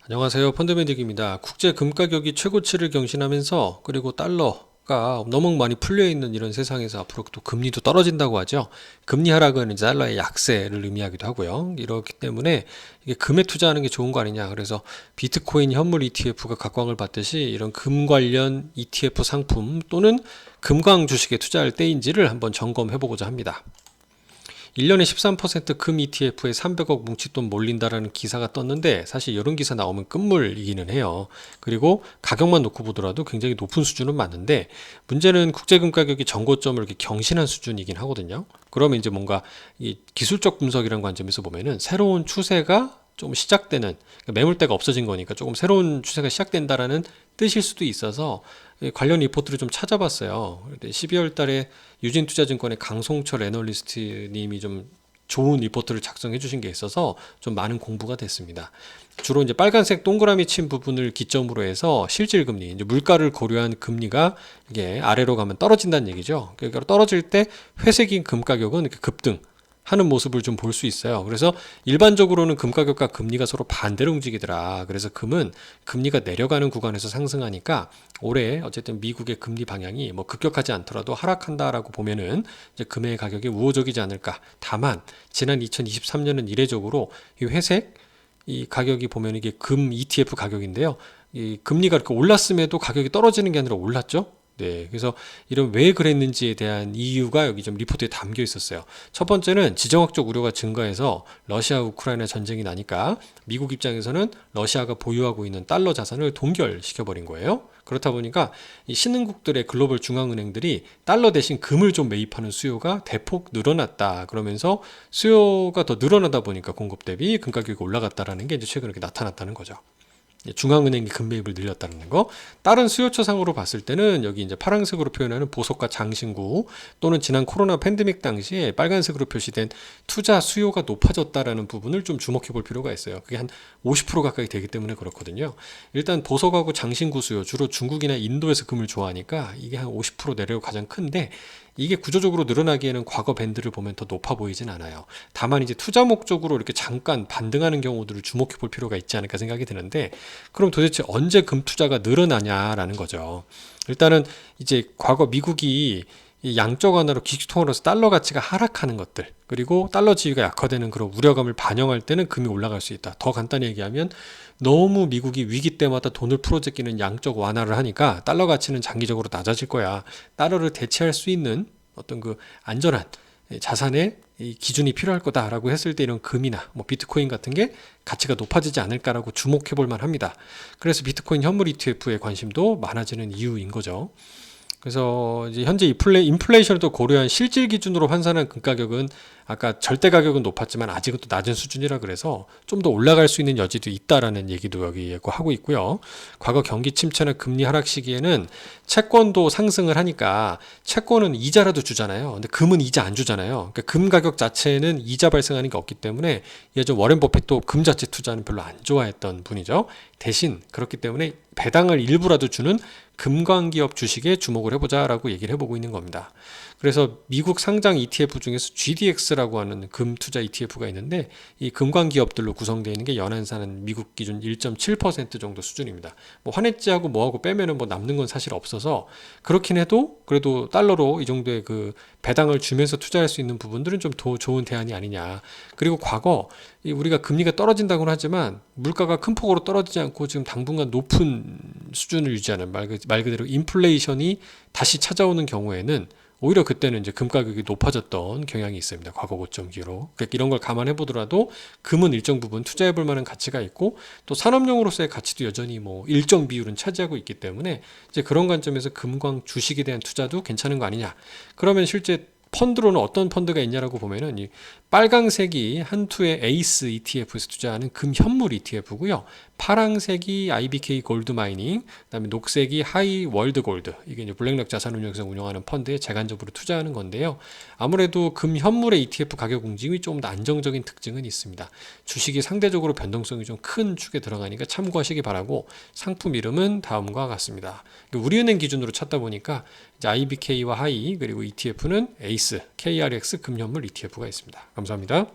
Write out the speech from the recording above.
안녕하세요. 펀드매직입니다. 국제 금 가격이 최고치를 경신하면서 그리고 달러가 너무 많이 풀려 있는 이런 세상에서 앞으로 또 금리도 떨어진다고 하죠. 금리 하락은 이제 달러의 약세를 의미하기도 하고요. 이렇기 때문에 이게 금에 투자하는 게 좋은 거 아니냐. 그래서 비트코인 현물 ETF가 각광을 받듯이 이런 금 관련 ETF 상품 또는 금광 주식에 투자할 때인지를 한번 점검해 보고자 합니다. 1년에 13%금 ETF에 300억 뭉칫돈 몰린다라는 기사가 떴는데 사실 이런 기사 나오면 끝물이기는 해요. 그리고 가격만 놓고 보더라도 굉장히 높은 수준은 맞는데 문제는 국제금 가격이 전고점을 이렇게 경신한 수준이긴 하거든요. 그러면 이제 뭔가 이 기술적 분석이라는 관점에서 보면은 새로운 추세가 좀 시작되는, 그러니까 매물대가 없어진 거니까 조금 새로운 추세가 시작된다라는 뜻일 수도 있어서 관련 리포트를 좀 찾아봤어요. 12월 달에 유진투자증권의 강송철 애널리스트님이 좀 좋은 리포트를 작성해 주신 게 있어서 좀 많은 공부가 됐습니다. 주로 이제 빨간색 동그라미 친 부분을 기점으로 해서 실질금리, 이제 물가를 고려한 금리가 이게 아래로 가면 떨어진다는 얘기죠. 그러니까 떨어질 때 회색인 금 가격은 이렇게 급등 하는 모습을 좀 볼 수 있어요. 그래서 일반적으로는 금 가격과 금리가 서로 반대로 움직이더라. 그래서 금은 금리가 내려가는 구간에서 상승하니까 올해 어쨌든 미국의 금리 방향이 뭐 급격하지 않더라도 하락한다라고 보면은 이제 금의 가격이 우호적이지 않을까. 다만 지난 2023년은 이례적으로 이 회색 이 가격이 보면 이게 금 ETF 가격인데요. 이 금리가 이렇게 올랐음에도 가격이 떨어지는 게 아니라 올랐죠. 네, 그래서 이런 왜 그랬는지에 대한 이유가 여기 좀 리포트에 담겨 있었어요. 첫 번째는 지정학적 우려가 증가해서 러시아 우크라이나 전쟁이 나니까 미국 입장에서는 러시아가 보유하고 있는 달러 자산을 동결시켜 버린 거예요. 그렇다 보니까 이 신흥국들의 글로벌 중앙은행들이 달러 대신 금을 좀 매입하는 수요가 대폭 늘어났다. 그러면서 수요가 더 늘어나다 보니까 공급 대비 금 가격이 올라갔다라는 게 이제 최근에 이렇게 나타났다는 거죠. 중앙은행이 금매입을 늘렸다는 거. 다른 수요처상으로 봤을 때는 여기 이제 파란색으로 표현하는 보석과 장신구 또는 지난 코로나 팬데믹 당시에 빨간색으로 표시된 투자 수요가 높아졌다라는 부분을 좀 주목해 볼 필요가 있어요. 그게 한 50% 가까이 되기 때문에 그렇거든요. 일단 보석하고 장신구 수요, 주로 중국이나 인도에서 금을 좋아하니까 이게 한 50% 내려고 가장 큰데 이게 구조적으로 늘어나기에는 과거 밴드를 보면 더 높아 보이진 않아요. 다만 이제 투자 목적으로 이렇게 잠깐 반등하는 경우들을 주목해 볼 필요가 있지 않을까 생각이 드는데 그럼 도대체 언제 금 투자가 늘어나냐라는 거죠. 일단은 이제 과거 미국이 이 양적 완화로 기축통화로서 달러 가치가 하락하는 것들 그리고 달러 지위가 약화되는 그런 우려감을 반영할 때는 금이 올라갈 수 있다. 더 간단히 얘기하면 너무 미국이 위기 때마다 돈을 풀어제끼는 양적 완화를 하니까 달러 가치는 장기적으로 낮아질 거야. 달러를 대체할 수 있는 어떤 그 안전한 자산의 이 기준이 필요할 거다라고 했을 때 이런 금이나 뭐 비트코인 같은 게 가치가 높아지지 않을까라고 주목해 볼 만합니다. 그래서 비트코인 현물 ETF에 관심도 많아지는 이유인 거죠. 그래서 이제 현재 인플레이션을 또 고려한 실질 기준으로 환산한 금 가격은 아까 절대 가격은 높았지만 아직은 또 낮은 수준이라 그래서 좀 더 올라갈 수 있는 여지도 있다라는 얘기도 여기 하고 있고요. 과거 경기 침체나 금리 하락 시기에는 채권도 상승을 하니까 채권은 이자라도 주잖아요. 근데 금은 이자 안 주잖아요. 그러니까 금 가격 자체는 이자 발생하는 게 없기 때문에 예전 워렌 버핏도 금 자체 투자는 별로 안 좋아했던 분이죠. 대신 그렇기 때문에 배당을 일부라도 주는 금광기업 주식에 주목을 해보자라고 얘기를 해보고 있는 겁니다. 그래서 미국 상장 ETF 중에서 GDX라고 하는 금 투자 ETF가 있는데 이 금광기업들로 구성되어 있는 게 연한사는 미국 기준 1.7% 정도 수준입니다. 뭐 환해지하고 뭐하고 빼면은 뭐 남는 건 사실 없어서 그렇긴 해도 그래도 달러로 이 정도의 그 배당을 주면서 투자할 수 있는 부분들은 좀 더 좋은 대안이 아니냐. 그리고 과거 우리가 금리가 떨어진다고는 하지만 물가가 큰 폭으로 떨어지지 않고 지금 당분간 높은 수준을 유지하는 말 그대로 인플레이션이 다시 찾아오는 경우에는 오히려 그때는 이제 금 가격이 높아졌던 경향이 있습니다. 과거 고점기로. 그러니까 이런 걸 감안해 보더라도 금은 일정 부분 투자해 볼 만한 가치가 있고 또 산업용으로서의 가치도 여전히 뭐 일정 비율은 차지하고 있기 때문에 이제 그런 관점에서 금광 주식에 대한 투자도 괜찮은 거 아니냐. 그러면 실제 펀드로는 어떤 펀드가 있냐라고 보면은 이 빨강색이 한투의 에이스 ETF에서 투자하는 금 현물 ETF고요. 파랑색이 IBK 골드 마이닝, 그다음에 녹색이 하이 월드 골드. 이게 이제 블랙락 자산운용에서 운영하는 펀드에 재간접으로 투자하는 건데요. 아무래도 금 현물의 ETF 가격 움직임이 조금 더 안정적인 특징은 있습니다. 주식이 상대적으로 변동성이 좀 큰 축에 들어가니까 참고하시기 바라고 상품 이름은 다음과 같습니다. 우리은행 기준으로 찾다 보니까 이제 IBK와 하이 그리고 ETF는 에이스, KRX 금현물 ETF가 있습니다. 감사합니다.